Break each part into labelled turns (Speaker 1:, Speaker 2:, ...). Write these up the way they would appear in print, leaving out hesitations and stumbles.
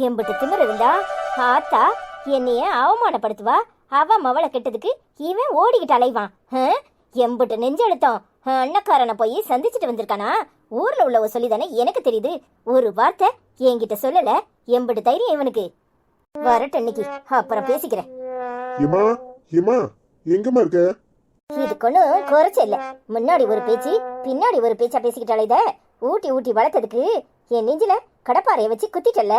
Speaker 1: எம்பிட்டு திமிரு இருந்தா ஆத்தா என்னைய அவமானப்படுத்துவா. அவ மவளை கெட்டதுக்கு இவன் ஓடிக்கிட்டு அலைவான். எம்பிட்டு நெஞ்செழுத்தம். அண்ணக்காரனை போய் சந்திச்சுட்டு வந்திருக்கானா? ஊர்ல உள்ளவ சொல்லிதானே எனக்கு தெரியுது. ஒரு வார்த்தை என்கிட்ட சொல்லல. எம்பிட்டு தைரியம் இவனுக்கு. வரட்டு இன்னைக்கு, அப்புறம் பேசிக்கிறேன்.
Speaker 2: எங்கம்மா இருக்க?
Speaker 1: இதுக்கு ஒன்னும் குறைச்ச இல்ல. முன்னாடி ஒரு பேச்சு பின்னாடி ஒரு பேச்சா பேசிக்கிட்டாலே. ஊட்டி ஊட்டி வளர்த்ததுக்கு என் நெஞ்சில கடப்பாறைய வச்சு குத்திட்டல.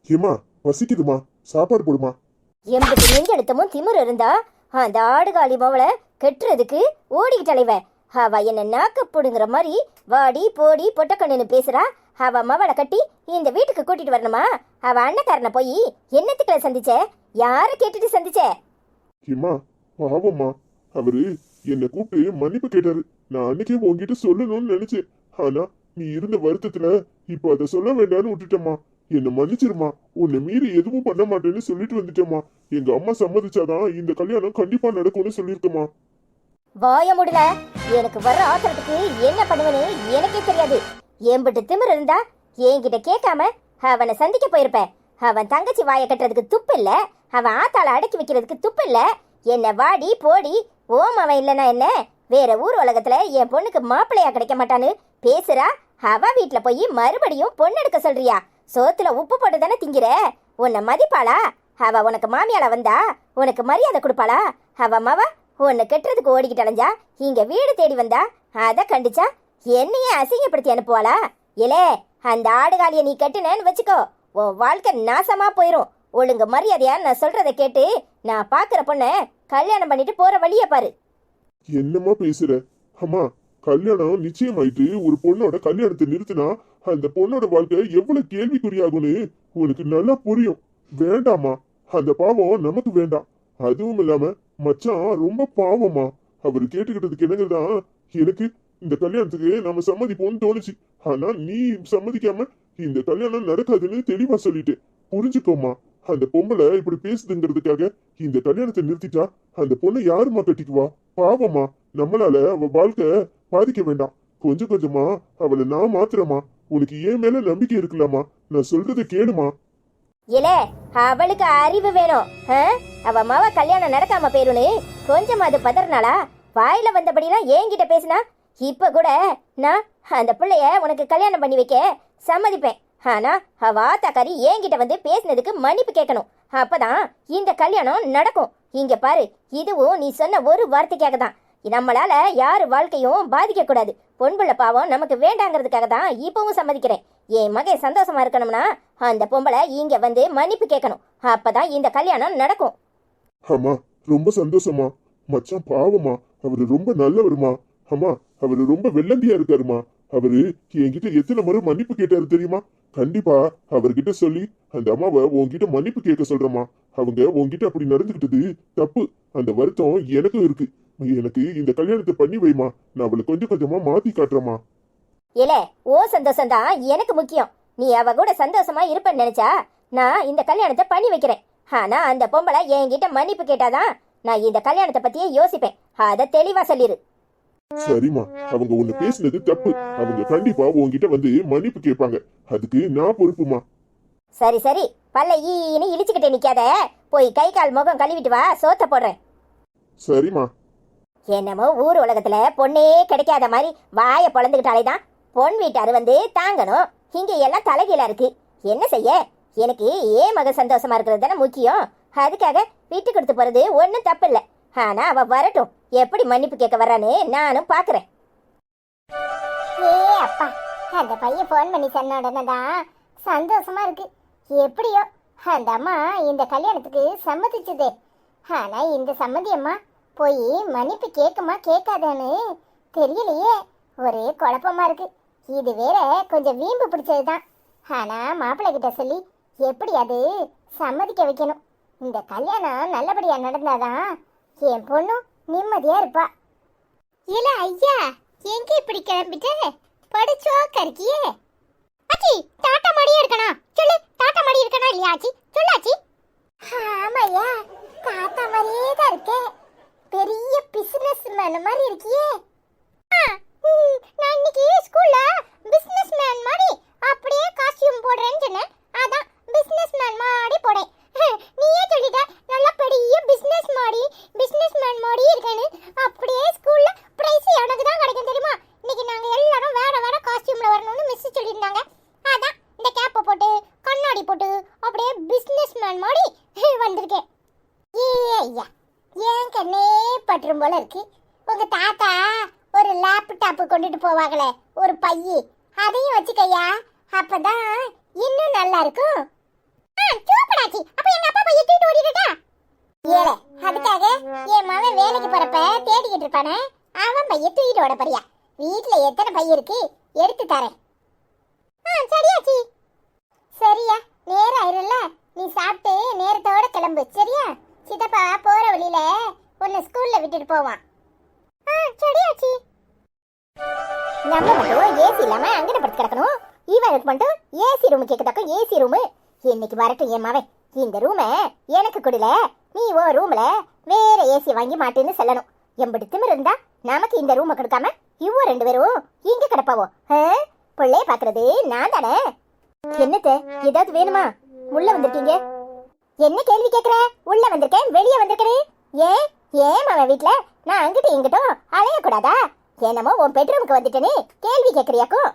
Speaker 2: ஏமா பசிக்குதுமா, சாப்பாடு போடுமா.
Speaker 1: எம்பிட்டு நெஞ்செழுத்தமும் திமிரு இருந்தா அந்த ஆடுகாலி மவளை கெட்டுறதுக்கு ஓடிக்கிட்டலைவ. அவ என்ன நாக்க போடுங்கிற மாதிரி வாடி போடி பொட்டக்கண்ணுன்னு பேசுறா. அவ மவளை கட்டி இந்த வீட்டுக்கு கூட்டிட்டு வரணுமா? அவ அண்ணக்காரனை போய் என்னத்துக்களை சந்திச்ச? யார கேட்டுட்டு சந்திச்ச?
Speaker 2: ஏமா பாவம்மா, அவரு என்னை கூப்பிட்டு மன்னிப்பு கேட்டாரு. நான் அன்னைக்கே உங்ககிட்ட சொல்லணும்னு நினைச்சேன். ஆனா நீ இருந்த வருத்தத்துல இப்ப அதை சொல்ல வேண்டாம்னு விட்டுட்டம்மா. என்ன மன்னிச்சிருமா. உன்னை மீறி எதுவும் பண்ண மாட்டேன்னு சொல்லிட்டு வந்துட்டேம்மா. எங்க அம்மா சம்மதிச்சாதான் இந்த கல்யாணம் கண்டிப்பா நடக்கும்னு சொல்லியிருக்கமா.
Speaker 1: வாய முடியல. எனக்கு வர்ற ஆத்திரத்துக்கு என்ன பண்ணுவேன்னு எனக்கே தெரியாது. எம்பிட்டு திமிரு இருந்தா என்கிட்ட கேட்காம அவனை சந்திக்க போயிருப்ப. அவன் தங்கச்சி வாய கட்டுறதுக்கு துப்பு இல்ல. அவன் ஆத்தாள அடக்கி வைக்கிறதுக்கு துப்பு இல்ல. என்ன வாடி போடி ஓம் அவன் இல்லைன்னா என்ன? வேற ஊர் உலகத்துல என் பொண்ணுக்கு மாப்பிள்ளையா கிடைக்க மாட்டான்னு பேசுறா. அவ வீட்டுல போய் மறுபடியும் பொண்ணு எடுக்க சொல்றியா? சோத்துல உப்பு போட்டு தானே திங்கிற. உன்னை மதிப்பாளா? அவ உனக்கு மாமியால வந்தா உனக்கு மரியாதை கொடுப்பாளா? அவ மவ உன்னை கெட்டுறதுக்கு ஓடிக்கிட்டு அலைஞ்சா இங்க வீடு தேடி வந்தா அத கண்டிச்சா என்னையே அசிங்கப்படுத்தி அனுப்புவாளா? இலே, அந்த ஆடுகாலிய நீ கட்டுனேன்னு வச்சுக்கோ, உன் வாழ்க்கை நாசமா போயிரும். ஒழுங்கு மரியாதையா நான் சொல்றத கேட்டு நான் பாக்குற பொண்ண கல்யாணம் பண்ணிட்டு போற வழிய பாரு.
Speaker 2: என்னம்மா பேசுற? அம்மா, கல்யாணம் நிச்சயமாயிட்டு ஒரு பொண்ணோட கல்யாணத்தை நிறுத்தினா அந்த பொண்ணோட வாழ்க்கை எவ்வளவு கேள்விக்குறியாகும்னு உனக்கு நல்லா புரியும். வேண்டாமா, அந்த பாவம் நமக்கு வேண்டாம். அதுவும் இல்லாம மச்சான் ரொம்ப பாவமா. அவரு கேட்டுக்கிட்டதுக்கு என்னங்கதான் எனக்கு இந்த கல்யாணத்துக்கு நம்ம சம்மதிப்போம்னு தோணுச்சு. ஆனா நீ சம்மதிக்காம இந்த கல்யாணம் நடக்காதுன்னு தெளிவா சொல்லிட்டு புரிஞ்சுக்கோமா. அந்த பொம்பளை இப்படி பேசுதுங்கிறதுக்காக இந்த கல்யாணத்தை நிறுத்திட்டா அந்த பொண்ணை யாருமா கட்டிக்குவா? பாவமா. நம்மளால அவ வாழ்க்கை பாதிக்க வேண்டாம். கொஞ்சம் கொஞ்சமா அவளை நான் மாத்துறமா. உனக்கு ஏன் மேல நம்பிக்கை இருக்கலாமா? நான் சொல்றதை கேளுமா.
Speaker 1: இலே, அவளுக்கு அறிவு வேணும். அவ மவ கல்யாணம் நடக்காம போயிருன்னு கொஞ்சம் அது பதறனாளா? வாயில வந்தபடிலாம் என்கிட்ட பேசினா இப்ப கூட நான் அந்த பிள்ளைய உனக்கு கல்யாணம் பண்ணி வைக்க சம்மதிப்பேன். ஆனா அவ ஆத்தாக்காரி என்கிட்ட வந்து பேசினதுக்கு மன்னிப்பு கேட்கணும். அப்பதான் இந்த கல்யாணம் நடக்கும். இங்க பாரு, இதுவும் நீ சொன்ன ஒரு வார்த்தைக்காக தான். நம்மளால யாரு வாழ்க்கையும் பாதிக்க கூடாது. பொன்புள்ள பாவம் நமக்கு வேண்டாங்கிறதுக்காக தான் இப்பவும் சம்மதிக்கிறேன். என் மகன் சந்தோஷமா இருக்கணும்னா அந்த பொம்பளை இங்க வந்து மன்னிப்பு கேட்கணும். அப்பதான் இந்த கல்யாணம் நடக்கும்.
Speaker 2: ஆமா, ரொம்ப சந்தோஷமா. மச்சான் பாவமா, அவரு ரொம்ப நல்லவருமா. அம்மா, அவரு ரொம்ப வெள்ளந்தியா இருக்காருமா. அவரு என்கிட்ட எத்தனை முறை மன்னிப்பு கேட்டாரு தெரியுமா? கண்டிப்பா அவர்கிட்ட சொல்லி அந்த அம்மாவை உன்கிட்ட மன்னிப்பு கேட்க சொல்றமா. அவங்க உன்கிட்ட அப்படி நடந்துகிட்டது தப்பு. அந்த வருத்தம் எனக்கும் இருக்கு. எனக்கு இந்த கல்யாணத்தை பண்ணி வைமா. நான் அவளை கொஞ்சம் கொஞ்சமா மாத்தி காட்டுறமா.
Speaker 1: இல்ல, ஓ சந்தோஷம் தான் எனக்கு முக்கியம். நீ அவ கூட சந்தோஷமா இருப்பேன்னு நினைச்சா நான் இந்த கல்யாணத்தை பண்ணி வைக்கிறேன். ஆனா அந்த பொம்பளை என்கிட்ட மன்னிப்பு கேட்டாதான் நான் இந்த கல்யாணத்தை பத்தியே யோசிப்பேன். அத தெளிவா சொல்லிரு.
Speaker 2: சரிம்மா, அவங்க ஒண்ணு பேசினது தப்பு. அவங்க கண்டிப்பா உன்கிட்ட வந்து மன்னிப்பு கேட்பாங்க. அதுக்கு நான் பொறுப்புமா.
Speaker 1: சரி சரி, பல்ல ஈன்னு இழிச்சுக்கிட்டே நிக்காத. போய் கை கால் முகம் கழுவிட்டு வா, சோத்த போடுறேன்.
Speaker 2: சரிம்மா.
Speaker 1: என்னமோ ஊர் உலகத்துல பொண்ணே கிடைக்காத மாதிரி வாய பொழந்துகிட்டாலேதான் பொன் வீட்டாரு வந்து தாங்கணும். இங்க எல்லாம் தலைகீழா இருக்கு. என்ன செய்ய? எனக்கு ஏன் மக சந்தோஷமா இருக்கிறது தானே முக்கியம். அதுக்காக விட்டு கொடுத்து போறது ஒன்னும் தப்பு இல்ல. ஆனா அவ வரட்டும், எப்படி மன்னிப்பு கேட்க வர்றான்னு நானும் பாக்குறேன்.
Speaker 3: ஏ அப்பா, அந்த பையன் போன் பண்ணி சொன்ன உடனே தான் சந்தோஷமா இருக்கு. எப்படியோ அந்த அம்மா இந்த கல்யாணத்துக்கு சம்மதிச்சதே. ஆனா இந்த சம்மதி அம்மா போய் மன்னிப்பு கேட்குமா கேட்காதான்னு தெரியலையே. ஒரே குழப்பமா இருக்கு. இது வேற கொஞ்சம் வீம்பு பிடிச்சதுதான். ஆனா மாப்பிள்ளை கிட்ட சொல்லி எப்படி அது சம்மதிக்க வைக்கணும். இந்த கல்யாணம் நல்லபடியா நடந்தாதான் என் பொண்ணும் நிம்மதியா இருப்பா. இல்ல ஐயா, எங்க இப்படி கிளம்பிட்ட? படிச்சோ கருக்கியே. ஆச்சி, டாட்டா மாடியே இருக்கனா? சொல்லு, டாட்டா மாடி இருக்கனா இல்லையா ஆச்சி? சொல்லாச்சி. ஆமாய்யா, டாட்டா மாடியே தான் இருக்கே. பெரிய பிசினஸ் மேன் மாதிரி இருக்கியே. நான் இன்னைக்கு ஸ்கூல்ல பிசினஸ் மேன் மாதிரி அப்படியே காஸ்டியூம் போடுறேன்னு சொன்னேன். அதான் பிளான் மாடி வந்திருக்கேன். ஏ ஐயா, ஏன் கண்ணே பற்றும் போல இருக்கு. உங்க தாத்தா ஒரு லேப்டாப் கொண்டுட்டு போவாங்களே, ஒரு பைய, அதையும் வச்சுக்கையா, அப்பதான் இன்னும் நல்லா இருக்கும். சூப்பராச்சி. அப்ப எங்க அப்பா பைய தூக்கிட்டு ஓடிட்டா ஏலே, அதுக்காக என் மகன் வேலைக்கு போறப்ப தேடிக்கிட்டு இருப்பானே, அவன் பைய தூக்கிட்டு ஓட போறியா? வீட்டுல எத்தனை பைய இருக்கு, எடுத்து தரேன். சரியாச்சி. சரியா, நேரம் ஆயிரும்ல, நீ சாப்பிட்டு நேரத்தோட கிளம்பு. சரியா? சித்தப்பா போற வழியில உன்னை ஸ்கூல்ல விட்டுட்டு போவான். சரியாச்சி.
Speaker 1: நம்ம மட்டும் ஏசி இல்லாம அங்கன படுத்து கிடக்கணும். இவனுக்கு மட்டும் ஏசி ரூம் கேக்குதாக்கும் ஏசி ரூம். இன்னைக்கு வரட்டும் என் மாவே. இந்த ரூமை எனக்கு கொடுல, நீ ஓ ரூம்ல வேற ஏசி வாங்கி மாட்டேன்னு சொல்லணும். எம்படி திமிரு இருந்தா நமக்கு இந்த ரூமை கொடுக்காம இவ்வளோ 2 பேரும் இங்க கிடப்பாவோ? பிள்ளைய பாக்குறது நான் தானே. என்னத்த ஏதாவது வேணுமா? உள்ள வந்திருக்கீங்க. என்ன கேள்வி கேக்குற? உள்ள வந்திருக்கேன், வெளியே வந்திருக்கேன். ஏன் ஏன் மாமா வீட்டுல நான் அங்கிட்டும் இங்கிட்டும் அலையக்கூடாதா? என்னமோ உன் பெட்ரூமுக்கு வந்துட்டேன்னு கேள்வி கேட்கறியாக்கும்?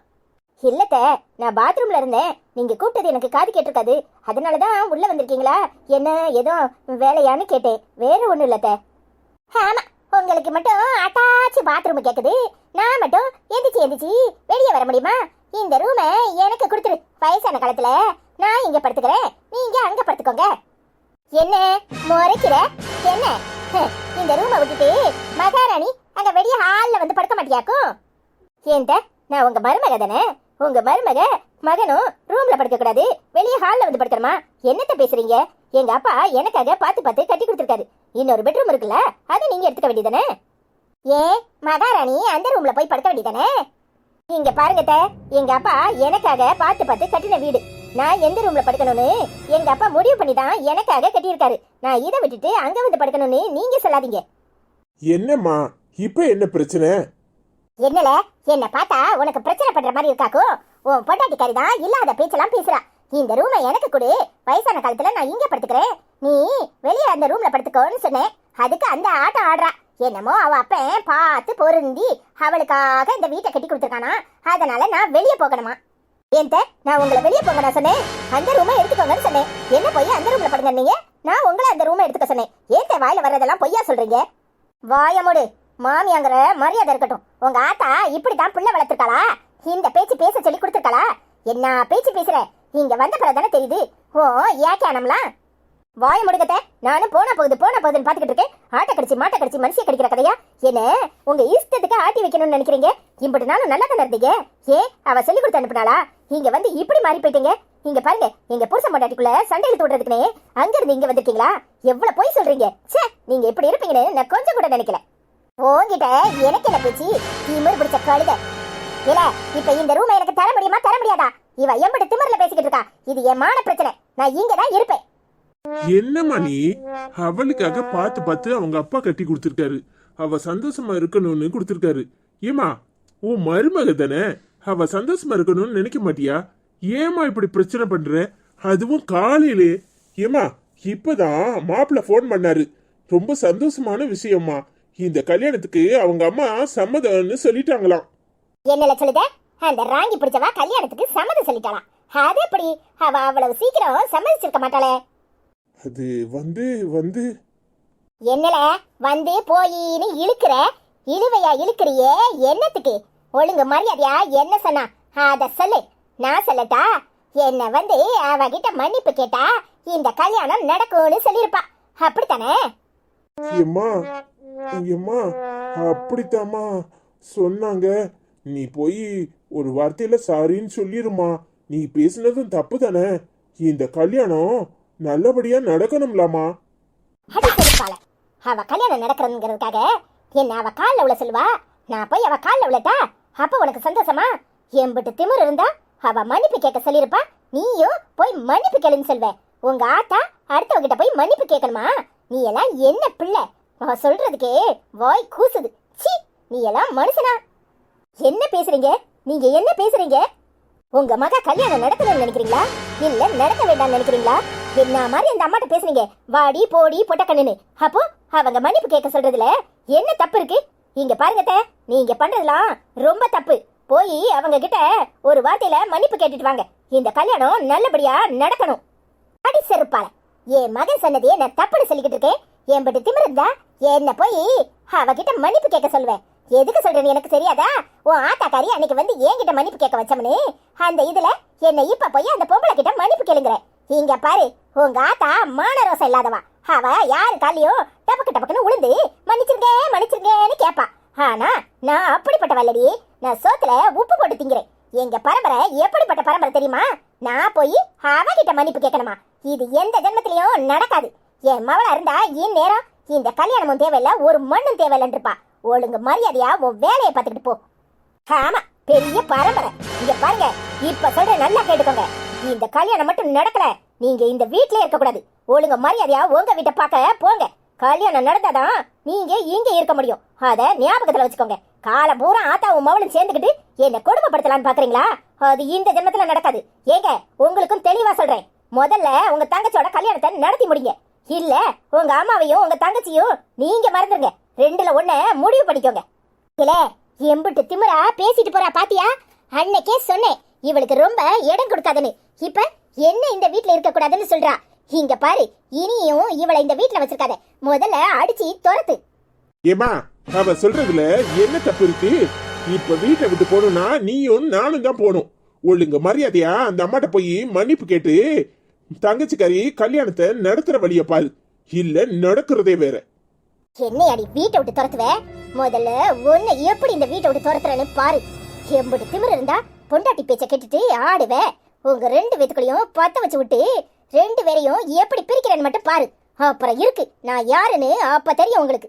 Speaker 1: இல்லத்த, நான் பாத்ரூம்ல இருந்தேன். நீங்க கூப்பிட்டது எனக்கு காது கேட்டிருக்காது. அதனாலதான் உள்ள வந்திருக்கீங்களா, என்ன ஏதோ வேலையான்னு கேட்டேன். வேற ஒண்ணும் இல்லத்த. ஆமா, உங்களுக்கு மட்டும் அட்டாச்சு பாத்ரூம் கேக்குது. நான் மட்டும் எந்திரிச்சு வெளியே வர முடியுமா? இந்த ரூமை எனக்கு கொடுத்துரு. வயசான காலத்துல நான் இங்க படுத்துக்கிறேன், நீங்க அங்க படுத்துக்கோங்க. என்ன முறைக்கிற? என்ன இந்த ரூமை விட்டுட்டு மகாராணி அங்க வெளிய ஹால்ல வந்து படுக்க மாட்டியாக்கும்? ஏன்ட, நான் உங்க மருமக தானே. உங்க மருமக மகனும் ரூம்ல படுக்க கூடாது, வெளிய ஹால்ல வந்து படுக்கணுமா? என்னத்த பேசுறீங்க? எங்க அப்பா எனக்காக பார்த்து கட்டி கொடுத்துருக்காரு. இன்னொரு பெட்ரூம் இருக்குல்ல, அதை நீங்க எடுத்துக்க வேண்டியதானே. ஏன் மகாராணி அந்த ரூம்ல போய் படுக்க வேண்டியதானே? இங்க பாருங்க, எங்க அப்பா எனக்காக பார்த்து கட்டின வீடு. நான் எந்த ரூம்ல படுக்கணும்னு எங்க அப்பா முடிவு பண்ணி தான் எனக்காக கட்டியிருக்காரு. நான் இதை விட்டுட்டு அங்க வந்து படுக்கணும்னு நீங்க சொல்லாதீங்க.
Speaker 2: என்னம்மா இப்ப என்ன பிரச்சனை?
Speaker 1: என்னல, என்ன பார்த்தா உனக்கு பிரச்சனை பண்ற மாதிரி இருக்காக்கும்? உன் பொண்டாட்டிக்காரி தான் இல்லாத பேச்செல்லாம் பேசுறா. இந்த ரூமை எனக்கு கொடு, வயசான காலத்துல நான் இங்க படுத்துக்கிறேன், நீ வெளியே அந்த ரூம்ல படுத்துக்கோன்னு சொன்னேன். அதுக்கு அந்த ஆட்டம் ஆடுறா. என்னமோ அவ அப்பன் பார்த்து பொருந்தி அவளுக்காக இந்த வீட்டை கட்டி கொடுத்துருக்கானா, அதனால நான் வெளியே போகணுமா? ஏன்ட்ட, நான் உங்களை வெளியே போங்க நான் சொன்னேன்? அந்த ரூமை எடுத்துக்கோங்கன்னு சொன்னேன். என்ன போய் அந்த ரூம்ல படுங்க நீங்க? நான் உங்களை அந்த ரூமை எடுத்துக்க சொன்னேன். ஏன்ட்ட வாயில வர்றதெல்லாம் பொய்யா சொல்றீங்க? வாயமோடு, மாமியாங்கிற மரியாதை இருக்கட்டும். உங்க ஆத்தா இப்படித்தான் பிள்ளை வளர்த்துருக்காளா? இந்த பேச்சு பேச சொல்லி கொடுத்துருக்காளா? என்ன பேச்சு பேசுற? இங்க வந்த பிறதானே தெரியுது ஓ ஏக்கானம்லாம். வாய முடுக்கத்த, நானும் போனா போகுதுன்னு பாத்துக்கிட்டு இருக்கேன். ஆட்டை கடிச்சு மாட்டை கடிச்சு மனுஷிய கடிக்கிற கதையா? என்ன உங்க இஷ்டத்துக்கு ஆட்டி வைக்கணும்னு நினைக்கிறீங்க? இப்படி நானும் நல்லா தானே இருந்தீங்க. ஏன் அவ சொல்லி கொடுத்து அனுப்புனாளா? இங்க வந்து இப்படி மாறி போயிட்டீங்க. இங்க பாருங்க, எங்க புருஷன் பொண்டாட்டிக்குள்ள சண்டையில தோடுறதுக்குனே அங்க இருந்து இங்க வந்திருக்கீங்களா? எவ்வளவு போய் சொல்றீங்க. சே, நீங்க இப்படி இருப்பீங்கன்னு நான் கொஞ்சம் கூட நினைக்கல. உங்ககிட்ட எனக்கு என்ன பேச்சு? திமிர் பிடிச்ச கழுத. இல்ல, இப்ப இந்த ரூமை எனக்கு தர முடியுமா தர முடியாதா? இவ எம்படி திமிர்ல பேசிக்கிட்டு இருக்கா. இது என் மான பிரச்சனை. நான் இங்கதான் இருப்பேன்.
Speaker 2: என்னம்மா நீ? அவளுக்காக பார்த்து அவங்க அப்பா கட்டி கொடுத்துருக்காரு. அவ சந்தோஷமா இருக்கணும்னு கொடுத்துருக்காரு. ஏமா, உன் மருமக தானே, அவ சந்தோஷமா இருக்கணும்னு நினைக்க மாட்டியா? ஏமா இப்படி பிரச்சனை பண்ற? அதுவும் காலையிலே. ஏமா, இப்பதான் மாப்பிள்ள போன் பண்ணாரு. ரொம்ப சந்தோஷமான விஷயம்மா. இந்த கல்யாணத்துக்கு அவங்க அம்மா சம்மதம்னு சொல்லிட்டாங்களாம்.
Speaker 1: என்னல சொல்லுத? அந்த ராங்கி பிடிச்சவா கல்யாணத்துக்கு சம்மதம் சொல்லிட்டாளா? அது எப்படி? அவ அவ்வளவு சீக்கிரம் சம்மதிச்சிருக்க மாட்டாளே.
Speaker 2: அது வந்து
Speaker 1: என்னல வந்து போயின்னு இழுக்கிற? இழுவையா இழுக்கிறியே என்னத்துக்கு? ஒழுங்கு மரியாதையா என்ன சொன்னா அத சொல்லு. நான் சொல்லட்டா? என்ன வந்து அவகிட்ட மன்னிப்பு கேட்டா இந்த கல்யாணம் நடக்கும்னு சொல்லிருப்பா. அப்படித்தானே?
Speaker 2: ஏம்மா ஏம்மா, அப்படித்தாம்மா சொன்னாங்க. நீ போய் ஒரு வார்த்தையில சாரின்னு சொல்லிருமா. நீ பேசுனதும் தப்பு தானே. இந்த கல்யாணம் நல்லபடியா நடக்கணும்லாமா.
Speaker 1: அடி சொல்லுப்பாள. அவ கல்யாணம் நடக்கிறதுங்கிறதுக்காக என்ன அவ காலில் உள்ள சொல்லுவா? நான் போய் அவ காலில் உள்ளட்டா? அப்ப உனக்கு சந்தோஷமா? எம்பிட்டு திமிர் இருந்தா அவ மன்னிப்பு கேட்க சொல்லிருப்பா. நீயும் போய் மன்னிப்பு கேளுன்னு சொல்வ. உங்க ஆத்தா அடுத்தவங்கிட்ட போய் மன்னிப்பு கேட்கணுமா? நீ எல்லாம் என்ன பிள்ளை? அவ சொல்றதுக்கே வாய் கூசுது. சீ, நீ எல்லாம் மனுஷனா? என்ன பேசுறீங்க நீங்க? என்ன பேசுறீங்க? உங்க மக கல்யாணம் நடக்கணும்னு நினைக்கிறீங்களா, இல்ல நடக்க வேண்டாம்னு நினைக்கிறீங்களா? என்ன மாதிரி அந்த அம்மாட்ட பேசுறீங்க? வாடி போடி பொட்டக்கண்ணுன்னு. அப்போ அவங்க மன்னிப்பு கேட்க சொல்றதுல என்ன தப்பு இருக்கு? இங்க பாருங்க, நீங்க பண்றதுலாம் ரொம்ப தப்பு. போய் அவங்க கிட்ட ஒரு வார்த்தையில மன்னிப்பு கேட்டுட்டு வாங்க. இந்த கல்யாணம் நல்லபடியா நடக்கணும். அடி செருப்பால. என் மகன் சொன்னதே நான் தப்புன்னு சொல்லிக்கிட்டு இருக்கேன். என்கிட்ட திமிரு இருந்தா என்ன போய் அவகிட்ட மன்னிப்பு கேட்க சொல்லுவேன். எதுக்கு சொல்றேன்னு எனக்கு தெரியாதா? உன் ஆத்தாக்காரி அன்னைக்கு வந்து என்கிட்ட மன்னிப்பு கேட்க வச்சோம்னு அந்த இதுல என்ன இப்ப போய் அந்த பொம்பளை கிட்ட மன்னிப்பு கேளுங்கிற. இங்க பாரு, உங்க ஆத்தா மானரோசம் இல்லாதவா. அவ யாரு காலையும் டபக்கு டபக்குன்னு உளுந்து மன்னிச்சிருக்கேன்னு கேப்பா. ஆனா நான் அப்படிப்பட்ட வல்லடி. நான் சோத்துல உப்பு போட்டு திங்கிறேன். எங்க பரம்பரை எப்படிப்பட்ட பரம்பரை தெரியுமா? நான் போய் அவகிட்ட மன்னிப்பு கேட்கணுமா? இது எந்த ஜென்மத்திலயும் நடக்காது. என் மவளா இருந்தா இந்நேரம் இந்த கல்யாணமும் தேவையில்ல, ஒரு மண்ணும் தேவையில்லன்னு இருப்பா. ஒழுங்கு மரியாதையா உன் வேலையை பார்த்துக்கிட்டு போ. ஆமா, பெரிய பரம்பரை. இங்க பாருங்க, இப்ப சொல்ற நல்லா கேட்டுக்கோங்க. இந்த கல்யாணம் மட்டும் நடக்கல, நீங்க இந்த வீட்லயே இருக்க கூடாது. ஒழுங்கு மரியாதையா உங்க வீட்டை பார்க்க போங்க. கல்யாணம் நடந்தாதான் நீங்க இங்க இருக்க முடியும். அத ஞாபகத்துல வச்சுக்கோங்க. காலம் பூரா ஆத்தாவும் மவளும் சேர்ந்துக்கிட்டு என்ன கொடுமைப்படுத்தலான்னு பாக்குறீங்களா? அது இந்த ஜென்மத்துல நடக்காது. ஏங்க, உங்களுக்கும் தெளிவா சொல்றேன். முதல்ல உங்க தங்கச்சியோட கல்யாணத்தை நடத்தி முடிங்க. இல்ல உங்க அம்மாவையும் உங்க தங்கச்சியும் நீங்க மறந்துருங்க. ரெண்டுல ஒண்ண முடிவு பண்ணிக்கோங்க. இல்ல எம்பிட்டு திமிரா பேசிட்டு போறா பாத்தியா? அன்னைக்கே சொன்னேன் இவளுக்கு ரொம்ப இடம் கொடுக்காதுன்னு. இப்ப என்ன இந்த வீட்ல இருக்க கூடாதுன்னு சொல்றா. இங்க பாரு, இனியும் இவளை இந்த வீட்ல வச்சிருக்காத. முதல்ல அடிச்சு துரத்து.
Speaker 2: ஏமா, அவ சொல்றதுல என்ன தப்பு இருக்கு? இப்ப வீட்டை விட்டு போகணும்னா நீயும் நானும் தான் போகணும். ஒழுங்கு மரியாதையா அந்த அம்மாட்ட போய் மன்னிப்பு கேட்டு தங்கச்சிக்காரி கல்யாணத்தை நடத்துற வழிய பாரு. இல்ல நடக்கிறதே வேற.
Speaker 1: என்ன அடி வீட்டை விட்டு துரத்துவ? முதல்ல ஒன்னு எப்படி இந்த வீட்டை விட்டு துரத்துறன்னு பாரு. எம்பிட்டு திமிரு இருந்தா பொண்டாட்டி பேச்ச கேட்டுட்டு ஆடுவ. உங்க ரெண்டு பேத்துக்குள்ளயும் பத்த வச்சு விட்டு ரெண்டு பேரையும் எப்படி பிரிக்கிறேன்னு மட்டும் பாரு. அப்புறம் இருக்கு நான் யாருன்னு அப்ப தெரியும் உங்களுக்கு.